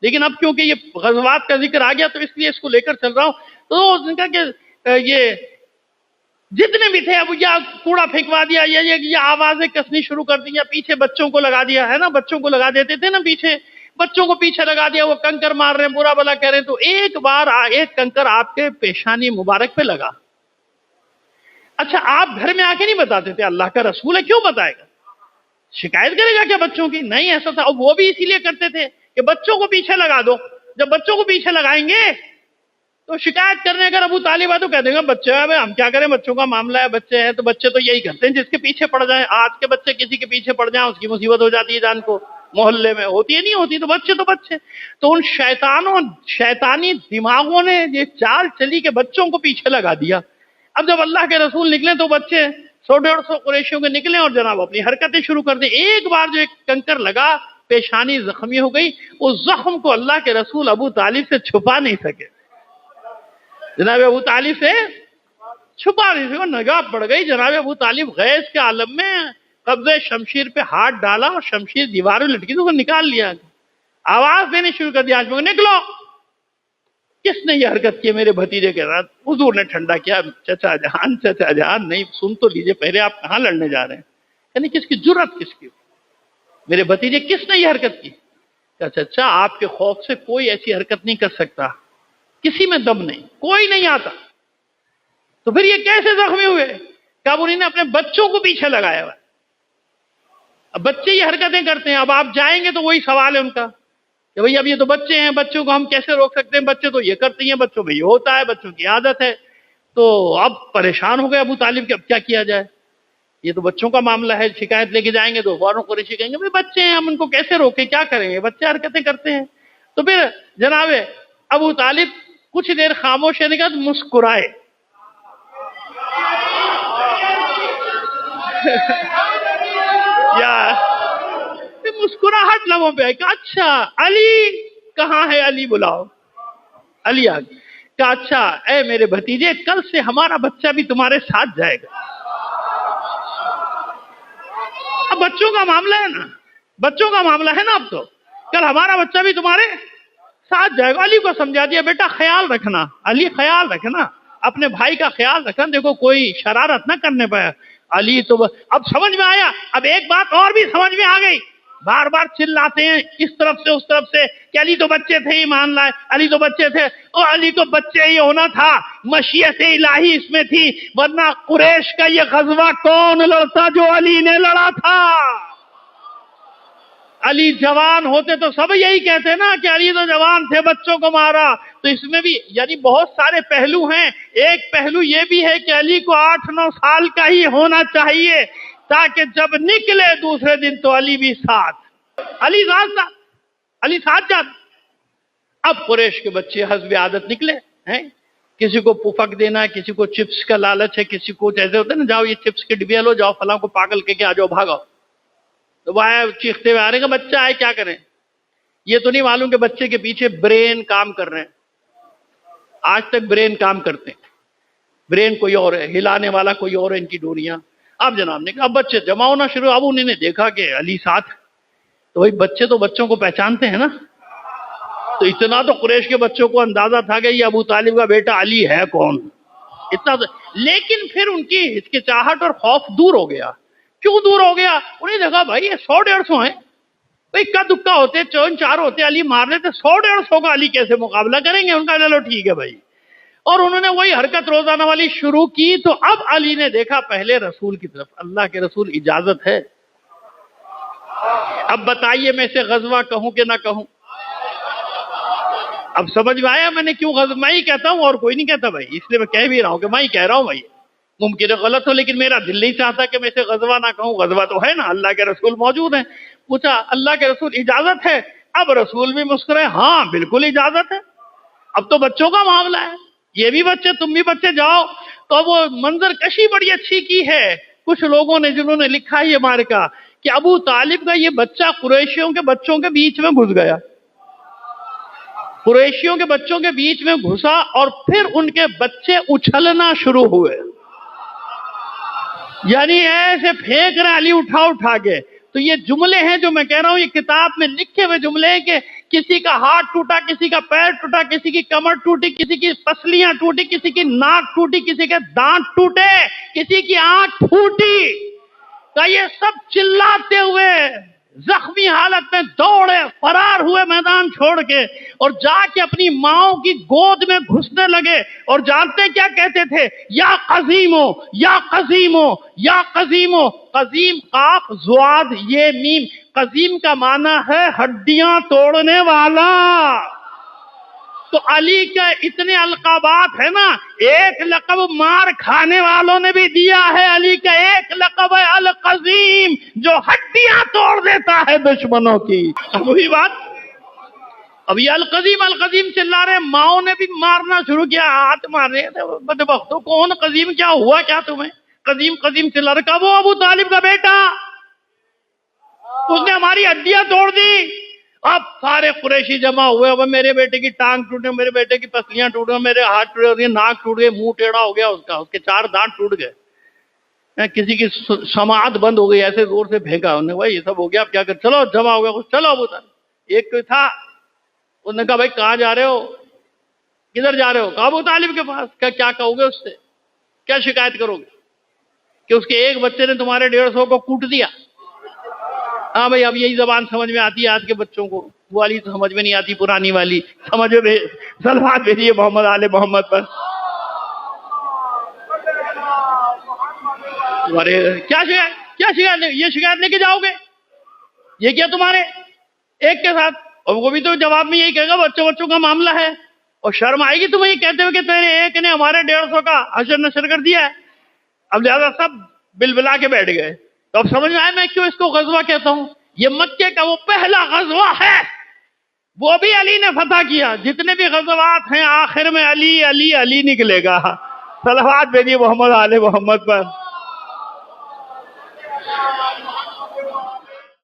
لیکن اب کیونکہ یہ غزوات کا ذکر آ گیا تو اس لیے اس کو لے کر چل رہا ہوں. تو اس نے کہا کہ یہ جتنے بھی تھے اب یا کوڑا پھینکوا دیا یا آوازیں کسنی شروع کر دی یا پیچھے بچوں کو لگا دیا ہے نا, بچوں کو لگا دیتے تھے نا پیچھے, بچوں کو پیچھے لگا دیا, وہ کنکر مار رہے ہیں, برا بلا کہہ رہے ہیں. تو ایک بار ایک کنکر آپ کے پیشانی مبارک پہ لگا. اچھا آپ گھر میں آ کے نہیں بتاتے تھے, اللہ کا رسول ہے کیوں بتائے گا, شکایت کرے گا کیا بچوں کی؟ نہیں ایسا تھا. اور وہ بھی اسی لیے کرتے تھے کہ بچوں کو پیچھے لگا دو, جب بچوں کو پیچھے لگائیں گے تو شکایت کرنے اگر ابو طالب ہے تو کہہ دیں گے بچے ہیں ہم کیا کریں, بچوں کا معاملہ ہے, بچے ہیں تو بچے تو یہی کرتے ہیں جس کے پیچھے پڑ جائیں. آج کے بچے کسی کے پیچھے پڑ جائیں اس کی مصیبت ہو جاتی ہے, جان کو محلے میں ہوتی ہے نہیں ہوتی, تو بچے تو ان شیطانی دماغوں نے یہ چال چلی کہ بچوں کو پیچھے لگا دیا. اب جب اللہ کے رسول نکلے تو بچے 100-150 قریشیوں کے نکلے اور جناب اپنی حرکتیں شروع کر دیں. ایک بار جو ایک کنکر لگا پیشانی زخمی ہو گئی. اس زخم کو اللہ کے رسول ابو طالب سے چھپا نہیں سکے, جناب ابو طالب سے چھپا نہیں سکے. نگاہ پڑ گئی, جناب ابو طالب غیظ کے عالم میں قبضے شمشیر پہ ہاتھ ڈالا اور شمشیر دیواروں لٹکی تو نکال لیا, آواز دینے شروع کر دیا, آج میں نکلو. کس نے یہ حرکت کی میرے بھتیجے کے ساتھ؟ حضور نے ٹھنڈا کیا, چچا جہان نہیں, سن تو لیجئے پہلے, آپ کہاں لڑنے جا رہے ہیں؟ یعنی کس کی جرأت, کس کی, میرے بھتیجے کس نے یہ حرکت کی؟ کہ چچا آپ کے خوف سے کوئی ایسی حرکت نہیں کر سکتا, کسی میں دم نہیں, کوئی نہیں آتا. تو پھر یہ کیسے زخمی ہوئے؟ کہ انہوں نے اپنے بچوں کو پیچھے لگایا ہوا. اب بچے یہ حرکتیں کرتے ہیں, اب آپ جائیں گے تو وہی سوال ہے ان کا کہ بھئی اب یہ تو بچے ہیں, بچوں کو ہم کیسے روک سکتے ہیں, بچے تو یہ کرتے ہیں, بچوں میں یہ ہوتا ہے, بچوں کی عادت ہے. تو اب پریشان ہو گئے ابو طالب کہ اب کیا کیا جائے, یہ تو بچوں کا معاملہ ہے, شکایت لے کے جائیں گے تو فوراً قریشی کہیں گے بھئی بچے ہیں, ہم ان کو کیسے روکیں, کیا کریں گے, بچے حرکتیں کرتے ہیں. تو پھر جناب ابو طالب کچھ دیر خاموش رہنے کے بعد مسکرائے. مسکراہٹ لبوں پہ ہے کہ اچھا علی کہاں ہے, علی بلاؤ. علی آ گیا. کہا اچھا اے میرے بھتیجے, کل سے ہمارا بچہ بھی تمہارے ساتھ جائے گا. اب بچوں کا معاملہ ہے نا, بچوں کا معاملہ ہے نا, اب تو کل ہمارا بچہ بھی تمہارے ساتھ جائے گا. علی کو سمجھا دیا, بیٹا خیال رکھنا, علی خیال رکھنا, اپنے بھائی کا خیال رکھنا, دیکھو کوئی شرارت نہ کرنے پایا. علی تو اب سمجھ میں آیا. اب ایک بات اور بھی سمجھ میں آ گئی, بار بار چلاتے ہیں اس طرف سے اس طرف سے کہ علی تو بچے تھے, ایمان لائے, علی تو بچے تھے. اور علی تو بچے ہی ہونا تھا, مشیت الہی اس میں تھی, ورنہ قریش کا یہ غزوہ کون لڑتا جو علی نے لڑا تھا. علی جوان ہوتے تو سب یہی کہتے نا کہ علی تو جوان تھے, بچوں کو مارا. تو اس میں بھی یعنی بہت سارے پہلو ہیں. ایک پہلو یہ بھی ہے کہ علی کو 8-9 سال کا ہی ہونا چاہیے تاکہ جب نکلے دوسرے دن تو علی بھی ساتھ, علی ساتھ جاتا. اب قریش کے بچے حسب عادت نکلے ہیں, کسی کو پفک دینا, کسی کو چپس کا لالچ ہے, کسی کو جیسے ہوتا ہے نا, جاؤ یہ چپس کے ڈبے لو, جاؤ فلاں کو پاگل کے آ جاؤ, بھاگو. تو وہ چیختے ہوئے آ رہے ہیں کہ بچہ آئے, کیا کریں. یہ تو نہیں معلوم کہ بچے کے پیچھے برین کام کر رہے ہیں. آج تک برین کام کرتے ہیں, برین کوئی اور ہے, ہلانے والا کوئی اور ہے, ان کی ڈوریاں. اب جناب نے کہا اب بچے جمع ہونا شروع. اب انہوں نے دیکھا کہ علی ساتھ, تو وہی بچے تو بچوں کو پہچانتے ہیں نا. تو اتنا تو قریش کے بچوں کو اندازہ تھا کہ یہ ابو طالب کا بیٹا علی ہے کون, اتنا تو. لیکن پھر ان کی ہچکچاہٹ اور خوف دور ہو گیا. کیوں دور ہو گیا؟ انہیں دیکھا بھائی یہ 100-150 ہیں, اکا دکا ہوتے, 4 ہوتے, علی مار لیتے, 100-150 کا علی کیسے مقابلہ کریں گے. ان کا چلو ٹھیک ہے بھائی. اور انہوں نے وہی حرکت روزانہ والی شروع کی. تو اب علی نے دیکھا پہلے رسول کی طرف, اللہ کے رسول اجازت ہے, اب بتائیے میں اسے غزوہ کہوں کہ نہ کہوں. اب سمجھ میں آیا میں نے کیوں غزوہ, میں ہی کہتا ہوں اور کوئی نہیں کہتا بھائی, اس لیے میں کہہ بھی رہا ہوں کہ میں ہی کہہ رہا ہوں بھائی. ممکن ہے غلط ہو, لیکن میرا دل نہیں چاہتا کہ میں اسے غزوہ نہ کہوں. غزوہ تو ہے نا, اللہ کے رسول موجود ہیں. پوچھا اللہ کے رسول اجازت ہے؟ اب رسول بھی مسکرائے, ہاں بالکل اجازت ہے, اب تو بچوں کا معاملہ ہے, یہ بھی بچے تم بھی بچے, جاؤ. تو وہ منظر کشی بڑی اچھی کی ہے کچھ لوگوں نے, جنہوں نے لکھا یہ مارکا کہ ابو طالب کا یہ بچہ قریشیوں کے بچوں کے بیچ میں گھس گیا, قریشیوں کے بچوں کے بیچ میں گھسا, اور پھر ان کے بچے اچھلنا شروع ہوئے, یعنی ایسے پھینک رہے علی اٹھا اٹھا کے. تو یہ جملے ہیں جو میں کہہ رہا ہوں, یہ کتاب میں لکھے ہوئے جملے ہیں کسی کا ہاتھ ٹوٹا، کسی کا پیر ٹوٹا، کسی کی کمر ٹوٹی، کسی کی پسلیاں ٹوٹی، کسی کی ناک ٹوٹی، کسی کے دانت ٹوٹے، کسی کی آنکھ پھوٹی، تو یہ سب چلاتے ہوئے زخمی حالت میں دوڑے، فرار ہوئے میدان چھوڑ کے، اور جا کے اپنی ماؤں کی گود میں گھسنے لگے، اور جانتے کیا کہتے تھے؟ یا قزیمو، یا قزیمو، یا قزیمو۔ قزیم قاف زواد یہ میم، قزیم کا معنی ہے ہڈیاں توڑنے والا۔ تو علی کا اتنے القابات ہے نا، ایک لقب مار کھانے والوں نے بھی دیا ہے، علی کا ایک لقب ہے القزیم، جو ہڈیاں توڑ دیتا ہے دشمنوں کی۔ اب وہی بات، اب یہ القزیم القزیم چلا رہے، ماؤں نے بھی مارنا شروع کیا، ہاتھ مار رہے تھے بدبختوں، کون قزیم، کیا ہوا کیا تمہیں؟ قزیم قزیم چلا رہے، کب وہ ابو طالب کا بیٹا، اس نے ہماری ہڈیاں توڑ دی۔ اب سارے قریشی جمع ہوئے، اب میرے بیٹے کی ٹانگ ٹوٹے، میرے بیٹے کی پسلیاں ٹوٹ گئی، میرے ہاتھ ٹوٹے، ناک ٹوٹ گئے، منہ ٹیڑھا ہو گیا اس کے 4 دانت ٹوٹ گئے، کسی کی سماعت بند ہو گئی، ایسے زور سے پھینکا انہوں نے، بھائی یہ سب ہو گیا، اب کیا کر، چلو جمع ہو گیا کچھ، چلو ابو طالب۔ ایک کوئی تھا، اس نے کہا بھائی کہاں جا رہے ہو، کدھر جا رہے ہو؟ کہا ابو طالب کے پاس۔ کیا کہو گے اس سے، کیا شکایت کرو گے کہ اس کے ایک بچے نے تمہارے 150 کو کوٹ دیا؟ ہاں بھائی اب یہی زبان سمجھ میں آتی ہے آج کے بچوں کو، وہ والی تو سمجھ میں نہیں آتی، پرانی والی سمجھو، صلوات بھیجیے محمد آل محمد پر۔ تمہارے کیا شکایت، یہ شکایت لے کے جاؤ گے، یہ کیا تمہارے ایک کے ساتھ؟ اور وہ بھی تو جواب میں یہی کہے گا بچوں کا معاملہ ہے، اور شرم آئے گی تمہیں یہ کہتے ہوئے کہ تیرے ایک نے ہمارے 150 کا حشر نشر کر دیا ہے۔ اب لہذا سب بلبلا کے بیٹھ گئے۔ تو اب سمجھ میں آئے میں کیوں اس کو غزوہ کہتا ہوں؟ یہ مکے کا وہ پہلا غزوہ ہے، وہ بھی علی نے فتح کیا۔ جتنے بھی غزوات ہیں آخر میں علی علی علی نکلے گا۔ صلوات بھیجیے محمد آل محمد پر۔